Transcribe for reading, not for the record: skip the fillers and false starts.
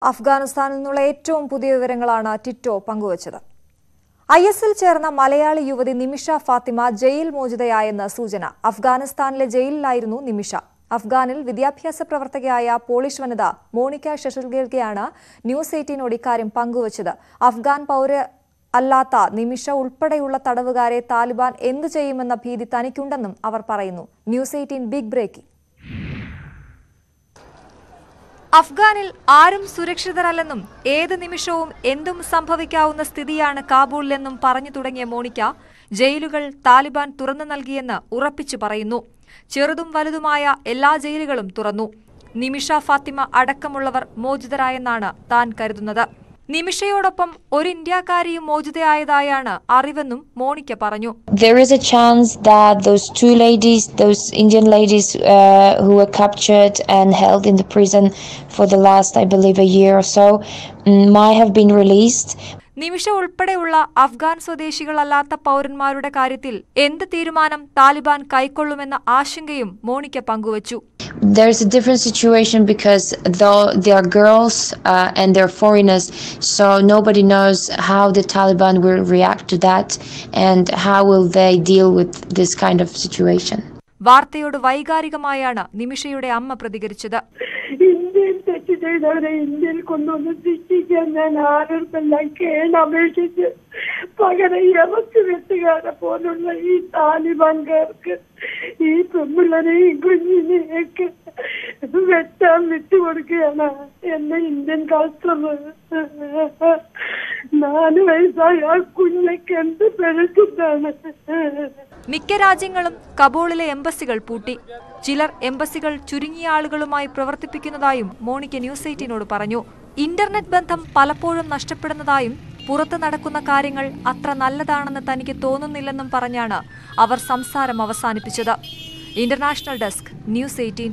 അഫ്ഗാനിസ്ഥാനിൽ നിന്നുള്ള ഏറ്റവും പുതിയ വിവരങ്ങളാണ് ടിറ്റോ പങ്കുവച്ചത്. ISൽ ചേർന്ന മലയാളി യുവതി നിമിഷ ഫാത്തിമ ജയിൽ മോചിതയായെന്ന് സൂചന. അഫ്ഗാനിസ്ഥാനിലെ ജയിലിലായിരുന്നു നിമിഷ. അഫ്ഗാനിൽ വിദ്യാഭ്യാസ പ്രവർത്തകയായ പോളിഷ് വനിത മോണിക്ക ഷെഷൽഗേൽക്കെയാണ് ന്യൂസ് 18നോട് ഇക്കാര്യം പങ്കുവച്ചത്. അഫ്ഗാൻ പൗര അല്ലാത്ത നിമിഷ ഉൾപ്പെടെയുള്ള തടവുകാരെ താലിബാൻ എന്തു ചെയ്യുമെന്ന ഭീതി തനിക്കുണ്ടെന്നും അവർ പറയുന്നു. News 18 big breaking. അഫ്ഗാനിൽ ആരും സുരക്ഷിതരല്ലെന്നും ഏത് നിമിഷവും എന്തും സംഭവിക്കാവുന്ന സ്ഥിതിയാണ് കാബൂളിലെന്നും പറഞ്ഞു തുടങ്ങിയ മോണിക്ക ജയിലുകൾ താലിബാൻ തുറന്നു നൽകിയെന്ന് ഉറപ്പിച്ചു പറയുന്നു. ചെറുതും വലുതുമായ എല്ലാ ജയിലുകളും തുറന്നു. നിമിഷ ഫാത്തിമ അടക്കമുള്ളവർ മോചിതരായെന്നാണ് താൻ കരുതുന്നത്. നിമിഷയോടൊപ്പം ഒരു ഇന്ത്യക്കാരിയും മോചിതയായതായാണ് അറിവെന്നും മോണിക്ക പറഞ്ഞു. There is a chance that those two ladies, those Indian ladies who were captured and held in the prison for the last, I believe, a year or so, might have been released. നിമിഷ ഉൾപ്പെടെയുള്ള അഫ്ഗാൻ സ്വദേശികളല്ലാത്ത പൗരന്മാരുടെ കാര്യത്തിൽ എന്ത് തീരുമാനം താലിബാൻ കൈക്കൊള്ളുമെന്ന ആശങ്കയും Monica പങ്കുവച്ചു. There's a different situation because though they are girls and they're foreigners, so nobody knows how the Taliban will react to that and how will they deal with this kind of situation. വാർത്തയോട് വൈകാരികമായാണ് നിമിഷയുടെ അമ്മ പ്രതികരിച്ചത്. ഇന്ത്യയിൽ തെറ്റ് ചെയ്തവരെ ഇന്ത്യയിൽ കൊണ്ടുവന്ന് ശിക്ഷിക്കാൻ ഞാൻ ആരോർക്കെല്ലാം കേണപേക്ഷിച്ച് പകരം ഇറച്ചു വെട്ടുകാരെ പോലുള്ള ഈ താലിബാൻകാർക്ക് ഈ പെമ്പിള്ളരെയും കുഞ്ഞിനെയൊക്കെ വെട്ടാൻ വിട്ടുകൊടുക്കുകയാണ് എന്നെ ഇന്ത്യൻ കൾച്ചർ. 4 വയസ്സായ ആ കുഞ്ഞൊക്കെ എന്ത് പിഴക്കുന്നതാണ്. മിക്ക രാജ്യങ്ങളും കബൂളിലെ എംബസികൾ പൂട്ടി. ചിലർ എംബസികൾ ചുരുങ്ങിയ ആളുകളുമായി പ്രവർത്തിപ്പിക്കുന്നതായും മോണിക്ക ന്യൂസ് 18നോട് പറഞ്ഞു. ഇന്റർനെറ്റ് ബന്ധം പലപ്പോഴും നഷ്ടപ്പെടുന്നതായും പുറത്ത് നടക്കുന്ന കാര്യങ്ങൾ അത്ര നല്ലതാണെന്ന് തനിക്ക് തോന്നുന്നില്ലെന്നും പറഞ്ഞാണ് അവർ സംസാരം അവസാനിപ്പിച്ചത്. International desk, news 18.